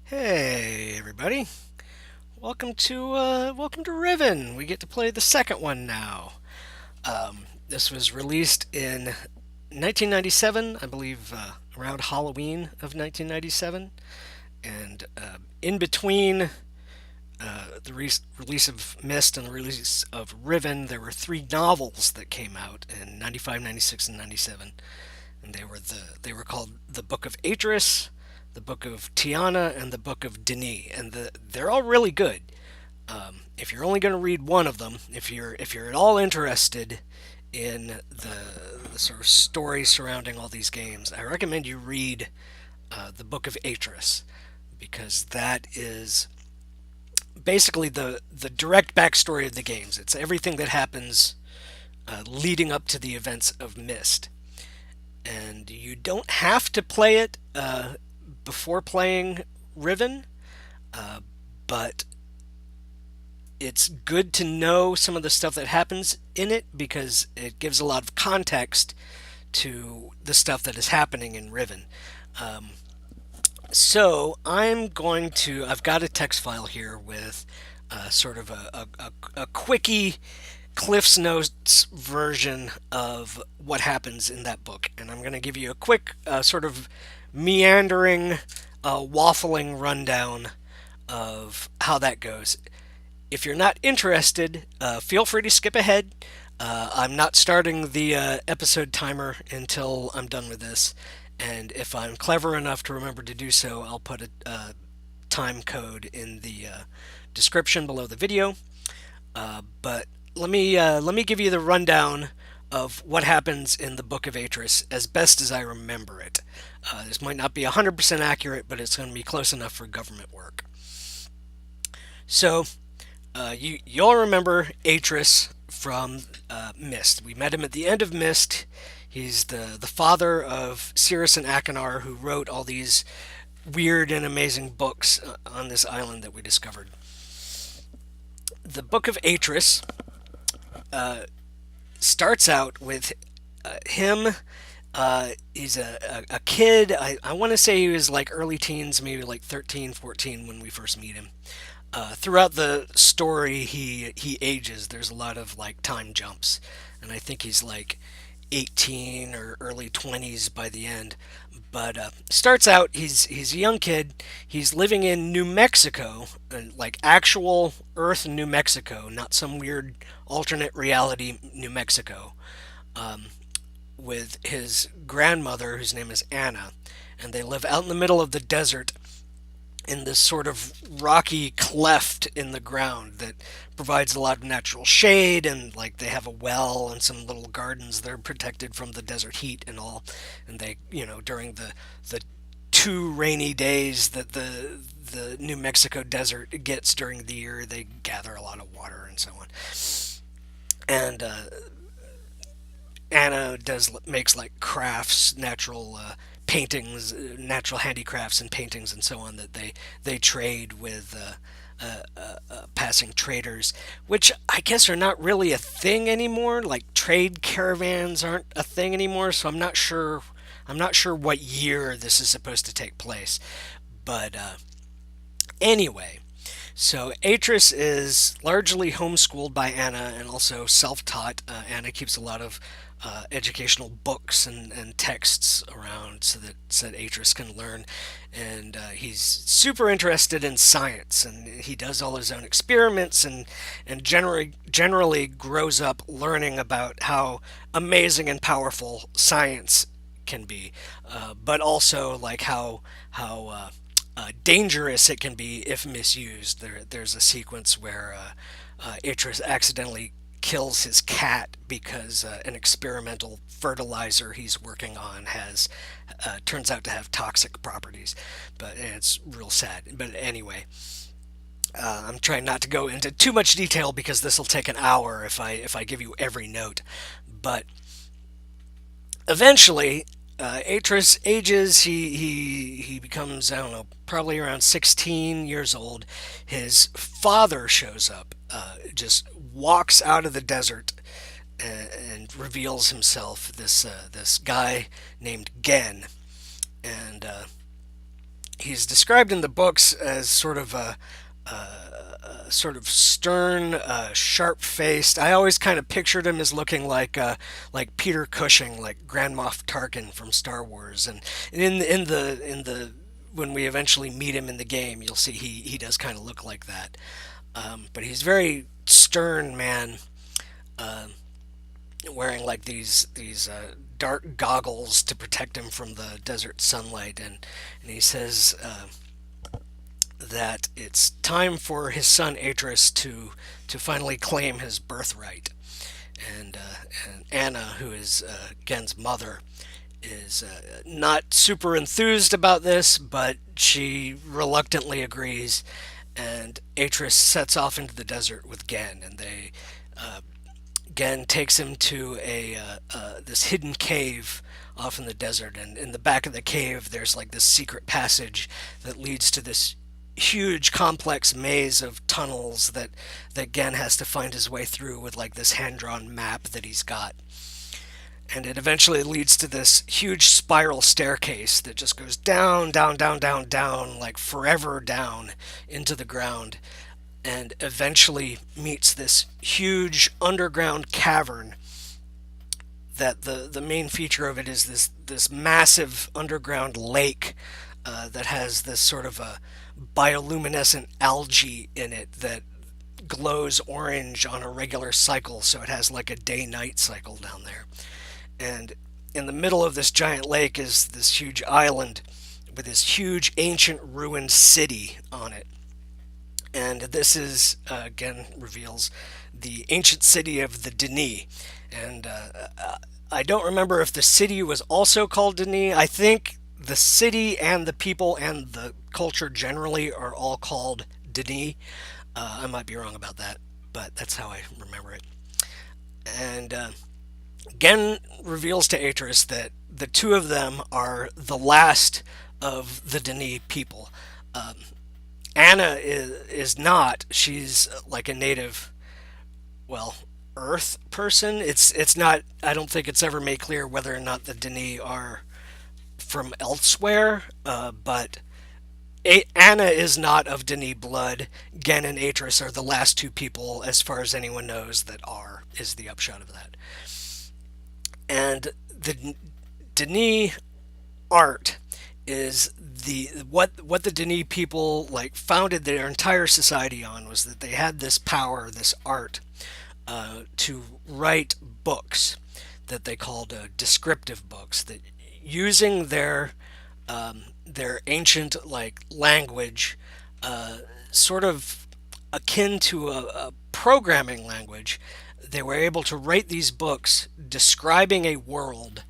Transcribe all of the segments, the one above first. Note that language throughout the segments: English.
Hey everybody. Welcome to Riven. We get to play the second one now. This was released in 1997, I believe, around Halloween of 1997, and in between release of Mist and the release of Riven, there were three novels that came out in 95, 96, and 97, and they were called the Book of Atris, the Book of Tiana, and the Book of Denis, and they're all really good. If you're only going to read one of them, if you're at all interested in the sort of story surrounding all these games, I recommend you read the Book of Atris, because that is basically the direct backstory of the games. It's everything that happens leading up to the events of Mist, and you don't have to play it before playing Riven, but it's good to know some of the stuff that happens in it because it gives a lot of context to the stuff that is happening in Riven. Um, I've got a text file here with sort of a quickie Cliff's Notes version of what happens in that book. And I'm going to give you a quick sort of meandering, waffling rundown of how that goes. If you're not interested, feel free to skip ahead. I'm not starting the episode timer until I'm done with this. And if I'm clever enough to remember to do so, I'll put a time code in the description below the video. But let me give you the rundown of what happens in the Book of Atris as best as I remember it. This might not be 100% accurate, but it's going to be close enough for government work. So, you all remember Atris from Mist. We met him at the end of Mist. He's the father of Cirrus and Achenar, who wrote all these weird and amazing books on this island that we discovered. The Book of Atris starts out with him. He's a kid. I want to say he was like early teens, maybe like 13, 14 when we first meet him. Throughout the story, he ages. There's a lot of like time jumps, and I think he's like 18 or early 20s by the end. But starts out, he's a young kid. He's living in New Mexico, like actual Earth, New Mexico, not some weird alternate reality New Mexico, with his grandmother, whose name is Anna, and they live out in the middle of the desert in this sort of rocky cleft in the ground that provides a lot of natural shade, and like they have a well and some little gardens. They're protected from the desert heat and all, and they, during the two rainy days that the New Mexico desert gets during the year, they gather a lot of water and so on. And Anna does makes like crafts, natural paintings, natural handicrafts and paintings and so on that they trade with passing traders, which I guess are not really a thing anymore. Like trade caravans aren't a thing anymore, so I'm not sure. I'm not sure what year this is supposed to take place, but anyway, so Atris is largely homeschooled by Anna and also self-taught. Anna keeps a lot of educational books and texts around so that Atris can learn. And he's super interested in science, and he does all his own experiments, and generally grows up learning about how amazing and powerful science can be, but also like how dangerous it can be if misused. There's a sequence where Atreus accidentally kills his cat because an experimental fertilizer he's working on has turns out to have toxic properties, but it's real sad. But anyway, I'm trying not to go into too much detail because this will take an hour if I give you every note. But eventually, Atris ages. He becomes, I don't know, probably around 16 years old. His father shows up, just walks out of the desert and reveals himself. This guy named Gen, and He's described in the books as sort of stern, sharp-faced. I always kind of pictured him as looking like Peter Cushing, like Grand Moff Tarkin from Star Wars. And in the when we eventually meet him in the game, you'll see he does kind of look like that. But he's very stern man, wearing like these dark goggles to protect him from the desert sunlight, and he says that it's time for his son Atris to finally claim his birthright. And Anna, who is Gen's mother, is not super enthused about this, but she reluctantly agrees. And Atris sets off into the desert with Gen, and Gen takes him to a this hidden cave off in the desert. And in the back of the cave, there's like this secret passage that leads to this huge complex maze of tunnels that Gen has to find his way through with like this hand-drawn map that he's got. And it eventually leads to this huge spiral staircase that just goes down, down, down, down, down, like forever down into the ground, and eventually meets this huge underground cavern. That the main feature of it is this massive underground lake that has this sort of a bioluminescent algae in it that glows orange on a regular cycle, so it has like a day-night cycle down there. And in the middle of this giant lake is this huge island with this huge ancient ruined city on it. And this is, again, reveals the ancient city of the Denis. And I don't remember if the city was also called Denis. I think the city and the people and the culture generally are all called Denis. I might be wrong about that, but that's how I remember it. And Gen reveals to Atris that the two of them are the last of the Denis people. Um, Anna is not. She's like a native, well, Earth person. It's not. I don't think it's ever made clear whether or not the Denis are from elsewhere. But Anna is not of Denis blood. Gen and Atris are the last two people, as far as anyone knows, that are. Is the upshot of that. And the Denis art is what the Denis people like founded their entire society on, was that they had this power, this art, to write books that they called descriptive books, that using their ancient like language, sort of akin to a programming language, they were able to write these books describing a world,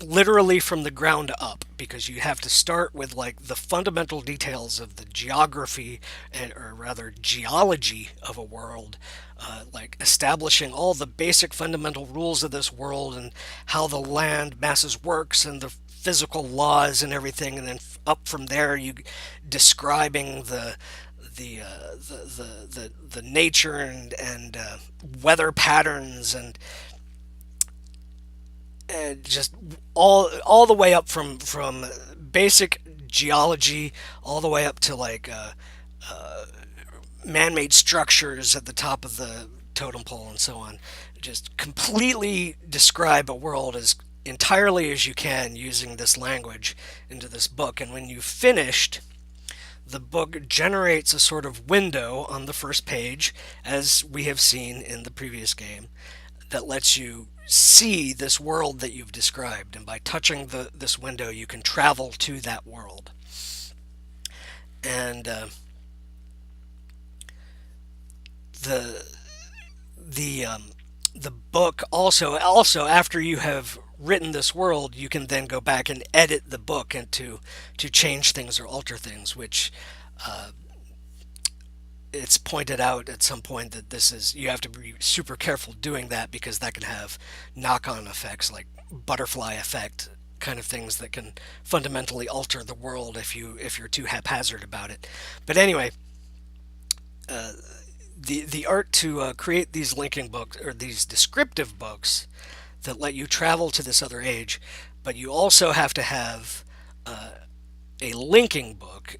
literally from the ground up, because you have to start with like the fundamental details of the geography, or rather geology of a world, like establishing all the basic fundamental rules of this world and how the land masses works and the physical laws and everything, and then up from there you describing the nature and weather patterns and just all the way up from basic geology all the way up to like man-made structures at the top of the totem pole and so on. Just completely describe a world as entirely as you can using this language into this book. And when you've finished, the book generates a sort of window on the first page, as we have seen in the previous game, that lets you see this world that you've described. And by touching this window, you can travel to that world. And the the the book also after you have written this world, you can then go back and edit the book and to change things or alter things, which uh, it's pointed out at some point that this is, you have to be super careful doing that, because that can have knock-on effects like butterfly effect kind of things that can fundamentally alter the world if you're too haphazard about it. But anyway, uh, the art to create these linking books, or these descriptive books that let you travel to this other age, but you also have to have a linking book,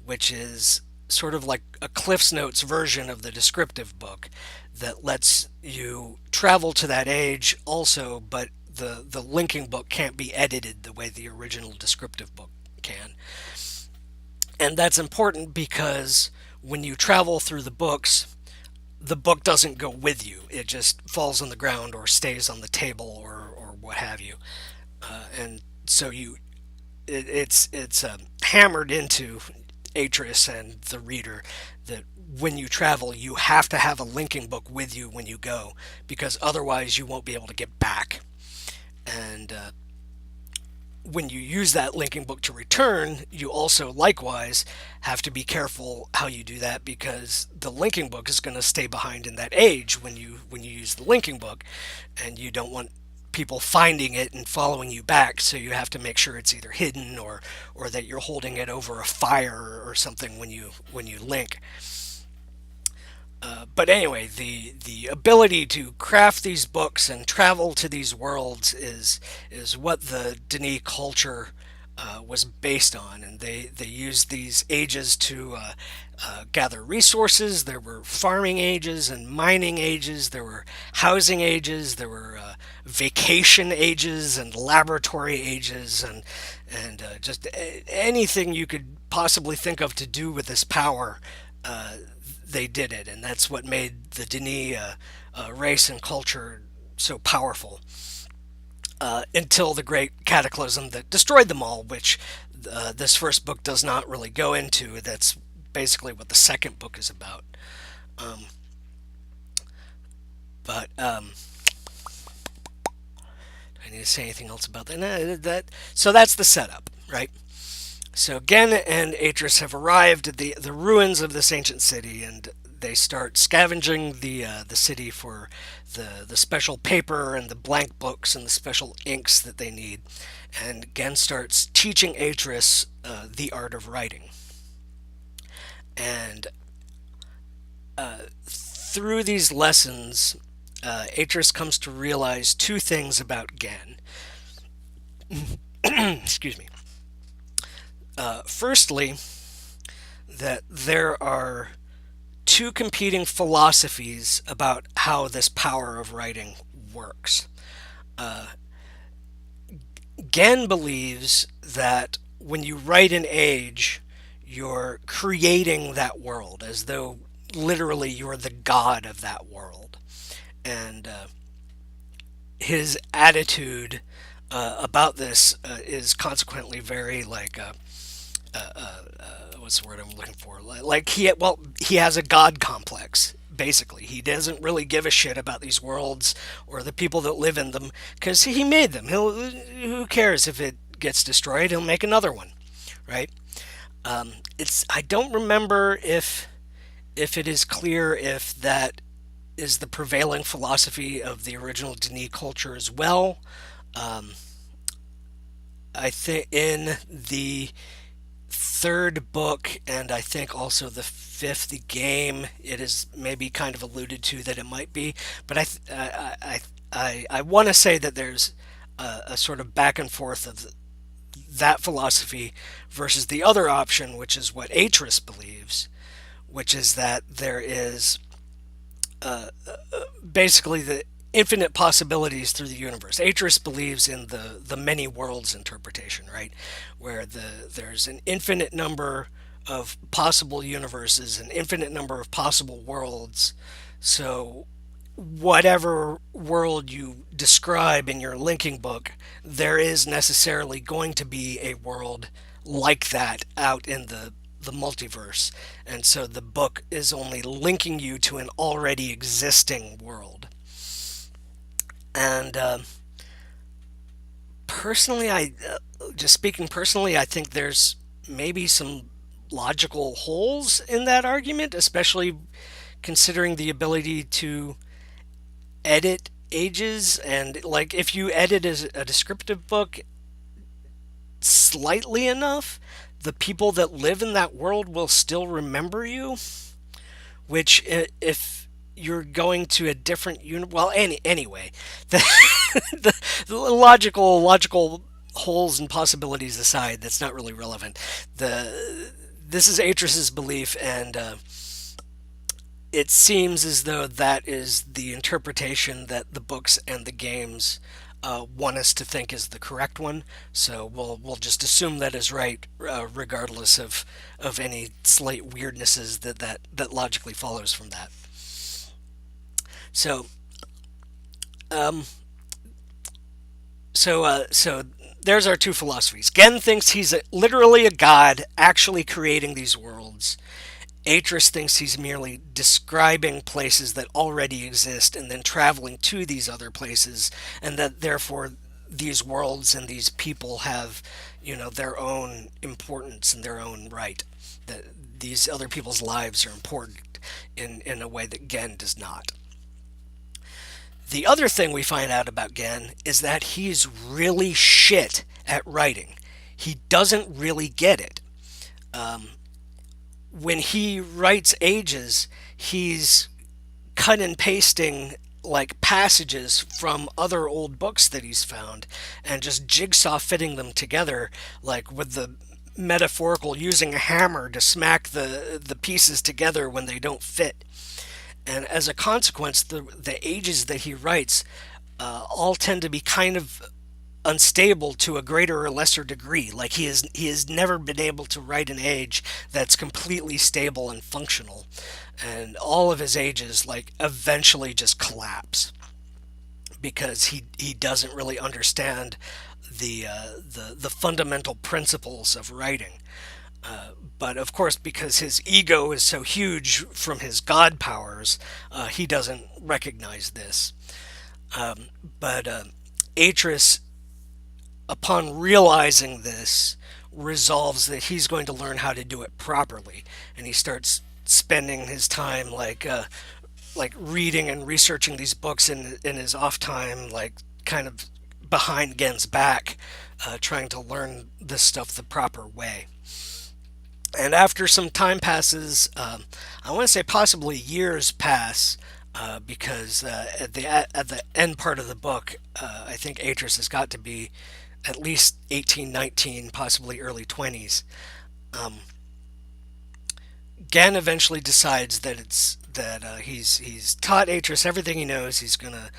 which is sort of like a Cliff's Notes version of the descriptive book that lets you travel to that age also, but the linking book can't be edited the way the original descriptive book can. And that's important because when you travel through the book doesn't go with you. It just falls on the ground or stays on the table or what have you. And so it's hammered into Atris and the reader that when you travel, you have to have a linking book with you when you go, because otherwise you won't be able to get back. And when you use that linking book to return, you also likewise have to be careful how you do that, because the linking book is going to stay behind in that age when you use the linking book, and you don't want people finding it and following you back. So you have to make sure it's either hidden or that you're holding it over a fire or something when you link. But anyway, the ability to craft these books and travel to these worlds is what the Denis culture was based on, and they used these ages to gather resources. There were farming ages and mining ages. There were housing ages. There were vacation ages and laboratory ages, and just anything you could possibly think of to do with this power. They did it, and that's what made the Denis race and culture so powerful. Until the great cataclysm that destroyed them all, which this first book does not really go into. That's basically what the second book is about. Um, but do I need to say anything else about that? No, so that's the setup, right? So Gen and Atris have arrived at the ruins of this ancient city, and they start scavenging the city for the special paper and the blank books and the special inks that they need. And Gen starts teaching Atris the art of writing. And through these lessons, Atris comes to realize two things about Gen. Excuse me. Firstly, that there are two competing philosophies about how this power of writing works. Uh, Gen believes that when you write an age, you're creating that world as though literally you're the god of that world. And his attitude about this is consequently very like what's the word I'm looking for? Like he has a god complex. Basically, he doesn't really give a shit about these worlds or the people that live in them because he made them. Who cares if it gets destroyed? He'll make another one, right? It's I don't remember if it is clear if that is the prevailing philosophy of the original Denis culture as well. Um, I think in the third book, and I think also the fifth game, it is maybe kind of alluded to that it might be. But I want to say that there's a sort of back and forth of that philosophy versus the other option, which is what Atris believes, which is that there is basically the infinite possibilities through the universe. Atris believes in the many worlds interpretation, right? Where there's an infinite number of possible universes, an infinite number of possible worlds. So whatever world you describe in your linking book, there is necessarily going to be a world like that out in the multiverse. And so the book is only linking you to an already existing world. And personally, just speaking personally, I think there's maybe some logical holes in that argument, especially considering the ability to edit ages. And like if you edit as a descriptive book slightly enough, the people that live in that world will still remember you, which if you're going to a different unit, well, anyway, the logical holes and possibilities aside, that's not really relevant. This is Atrus's belief, and it seems as though that is the interpretation that the books and the games want us to think is the correct one. So we'll just assume that is right, regardless of any slight weirdnesses that logically follows from that. So um, so there's our two philosophies. Gen thinks he's literally a god, actually creating these worlds. Atrus thinks he's merely describing places that already exist and then traveling to these other places, and that therefore these worlds and these people have, their own importance in their own right. That these other people's lives are important in a way that Gen does not. The other thing we find out about Gen is that he's really shit at writing. He doesn't really get it. When he writes Ages, he's cut and pasting like passages from other old books that he's found and just jigsaw fitting them together, like with the metaphorical using a hammer to smack the pieces together when they don't fit. And as a consequence, the Ages that he writes all tend to be kind of unstable to a greater or lesser degree. Like he has never been able to write an age that's completely stable and functional, and all of his ages like eventually just collapse because he doesn't really understand the fundamental principles of writing. But of course, because his ego is so huge from his god powers, he doesn't recognize this. But Atris, upon realizing this, resolves that he's going to learn how to do it properly, and he starts spending his time like reading and researching these books in his off time, like kind of behind Gen's back, trying to learn this stuff the proper way. And after some time passes, I want to say possibly years pass, because at the end part of the book, I think Atris has got to be at least 18, 19, possibly early 20s. Um, Gan eventually decides that he's taught Atris everything he knows. He's gonna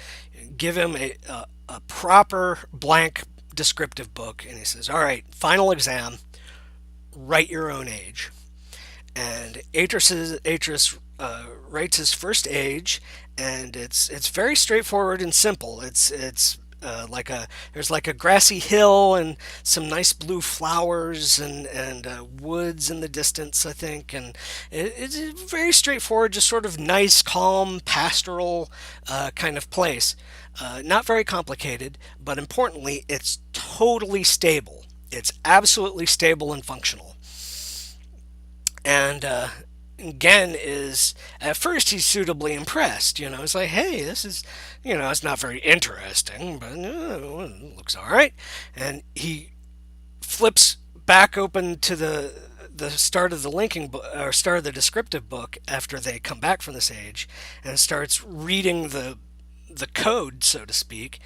give him a proper blank descriptive book, and he says, "All right, final exam. Write your own age." And Atris writes his first age, and it's very straightforward and simple. It's like a there's like a grassy hill and some nice blue flowers and woods in the distance, I think, and it's a very straightforward, just sort of nice, calm, pastoral kind of place. Not very complicated, but importantly, it's totally stable. It's absolutely stable and functional. And Gen is, at first, he's suitably impressed. It's like, hey, this is, it's not very interesting, but it looks all right. And he flips back open to the start of the linking book, or start of the descriptive book, after they come back from this age, and starts reading the code, so to speak.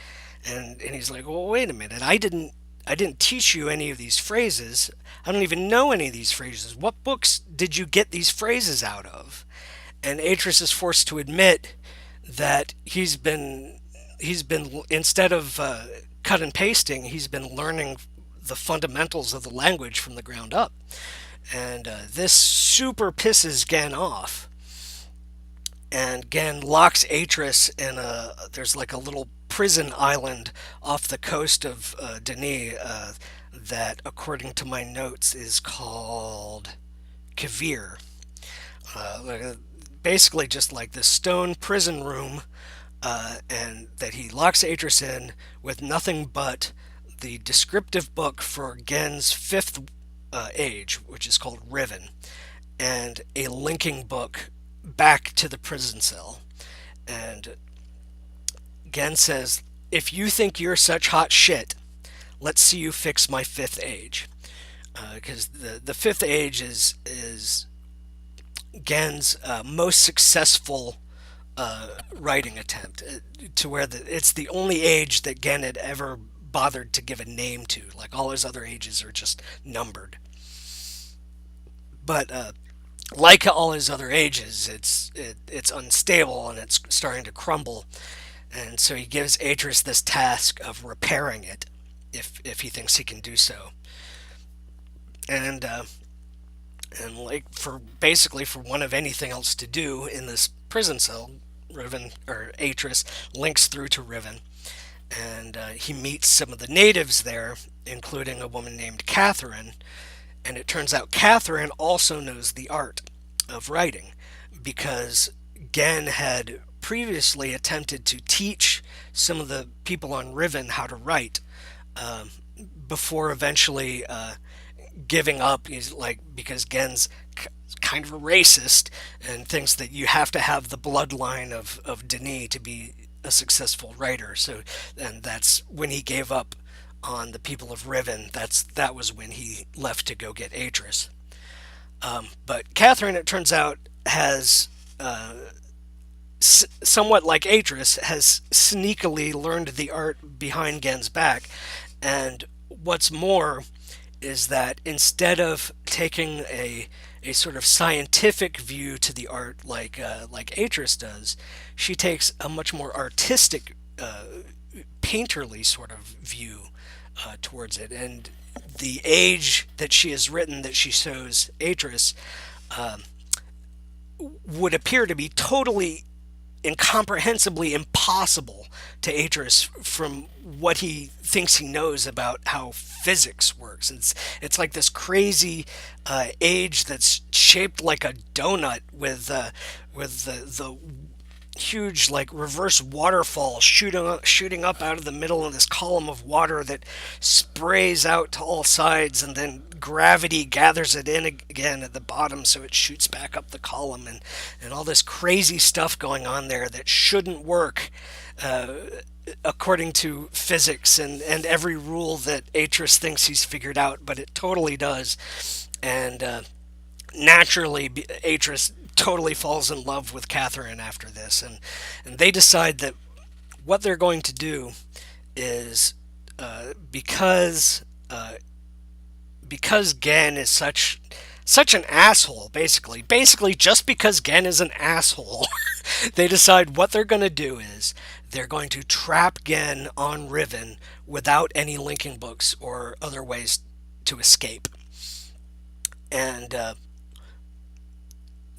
And he's like, well, wait a minute, I didn't teach you any of these phrases. I don't even know any of these phrases. What books did you get these phrases out of? And Atris is forced to admit that he's been instead of cut and pasting, he's been learning the fundamentals of the language from the ground up. And this super pisses Gen off. And Gen locks Atris in there's like a little prison island off the coast of Denis, that, according to my notes, is called Kavir. Basically, just like this stone prison room, and that he locks Atris in with nothing but the descriptive book for Gen's fifth age, which is called Riven, and a linking book back to the prison cell. And Gen says, "If you think you're such hot shit, let's see you fix my fifth age." Because the fifth age is Gen's most successful writing attempt, to where it's the only age that Gen had ever bothered to give a name to. Like all his other ages are just numbered. But like all his other ages, it's unstable and it's starting to crumble. And so he gives Atris this task of repairing it, if he thinks he can do so. And and like for basically for one of anything else to do in this prison cell, Riven or Atris links through to Riven, and he meets some of the natives there, including a woman named Catherine. And it turns out Catherine also knows the art of writing because Gen had previously attempted to teach some of the people on Riven how to write um, before eventually giving up. He's like, because Gen's kind of a racist and thinks that you have to have the bloodline of Denis to be a successful writer. So, and that's when he gave up on the people of Riven. That was when he left to go get Atris. But Catherine, it turns out, has somewhat like Atris, has sneakily learned the art behind Gen's back. And what's more is that instead of taking a sort of scientific view to the art like Atris does, she takes a much more artistic, painterly sort of view towards it. And the age that she has written that she shows Atris would appear to be totally incomprehensibly impossible to Atris from what he thinks he knows about how physics works. It's like this crazy age that's shaped like a donut with the huge like reverse waterfall shooting up out of the middle of this column of water that sprays out to all sides, and then gravity gathers it in again at the bottom so it shoots back up the column, and all this crazy stuff going on there that shouldn't work uh, according to physics and every rule that Atris thinks he's figured out, but it totally does. And naturally, Atris totally falls in love with Catherine after this, and they decide that what they're going to do is because because Gen is such an asshole, basically just because Gen is an asshole, they decide what they're going to do is they're going to trap Gen on Riven without any linking books or other ways to escape. And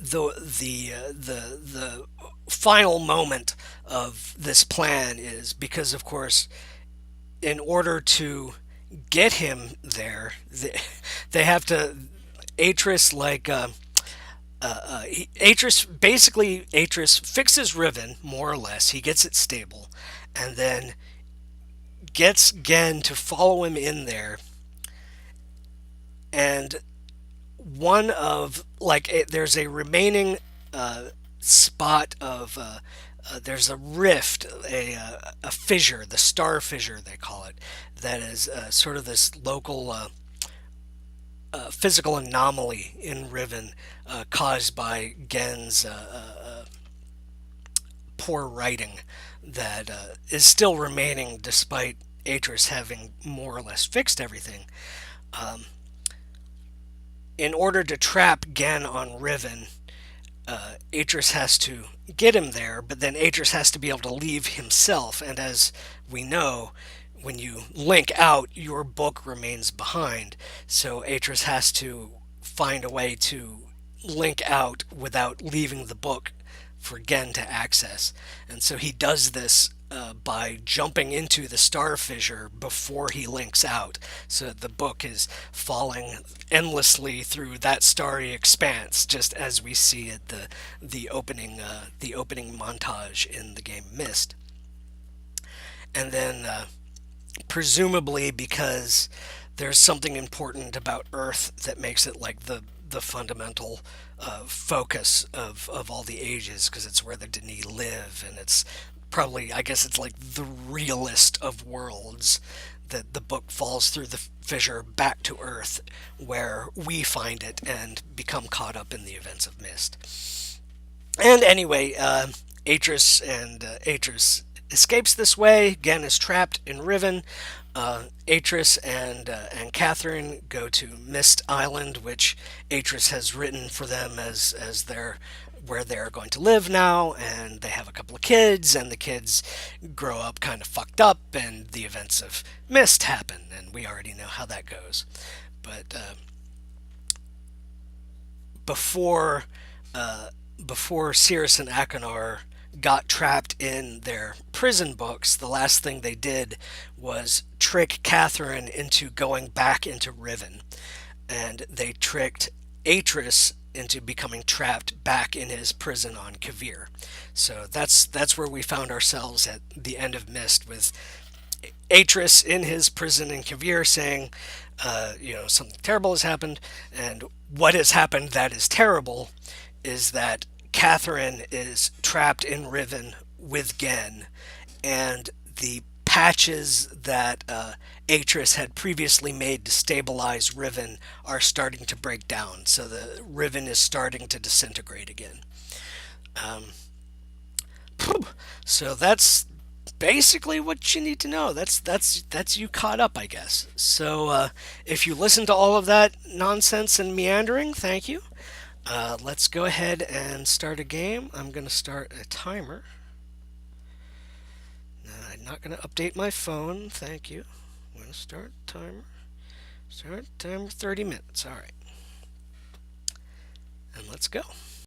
the final moment of this plan is because, of course, in order to get him there, they have to Atris Atris fixes Riven more or less. He gets it stable, and then gets Gen to follow him in there, and one of there's a remaining spot of there's a rift, a fissure, the star fissure they call it, that is sort of this local physical anomaly in Riven caused by Gen's poor writing that is still remaining despite Atris having more or less fixed everything. Um, in order to trap Gen on Riven, Atris has to get him there, but then Atris has to be able to leave himself. And as we know, when you link out, your book remains behind. So Atris has to find a way to link out without leaving the book for Gen to access. And so he does this by jumping into the star fissure before he links out, so that the book is falling endlessly through that starry expanse, just as we see at the opening montage in the game Myst. And then presumably because there's something important about Earth that makes it like the fundamental focus of all the ages, because it's where the Denis live, and it's probably, I guess it's like the realest of worlds, that the book falls through the fissure back to Earth, where we find it and become caught up in the events of Myst. And anyway, Atris escapes this way. Gen is trapped in Riven, Atris and Catherine go to Mist Island, which Atris has written for them as their where they're going to live now, and they have a couple of kids, and the kids grow up kind of fucked up, and the events of Mist happen, and we already know how that goes. But before before Cirrus and Achenar got trapped in their prison books, the last thing they did was trick Catherine into going back into Riven. And they tricked Atris into becoming trapped back in his prison on Kavir. So that's where we found ourselves at the end of Mist, with Atris in his prison in Kavir saying, something terrible has happened, and what has happened that is terrible is that Catherine is trapped in Riven with Gen, and the patches that Atris had previously made to stabilize Riven are starting to break down, so the Riven is starting to disintegrate again. Um, so that's basically what you need to know. That's you caught up, I guess. So if you listen to all of that nonsense and meandering, thank you. Let's go ahead and start a game. I'm going to start a timer. I'm not going to update my phone. Thank you. I'm going to start timer. Start timer 30 minutes. All right. And let's go.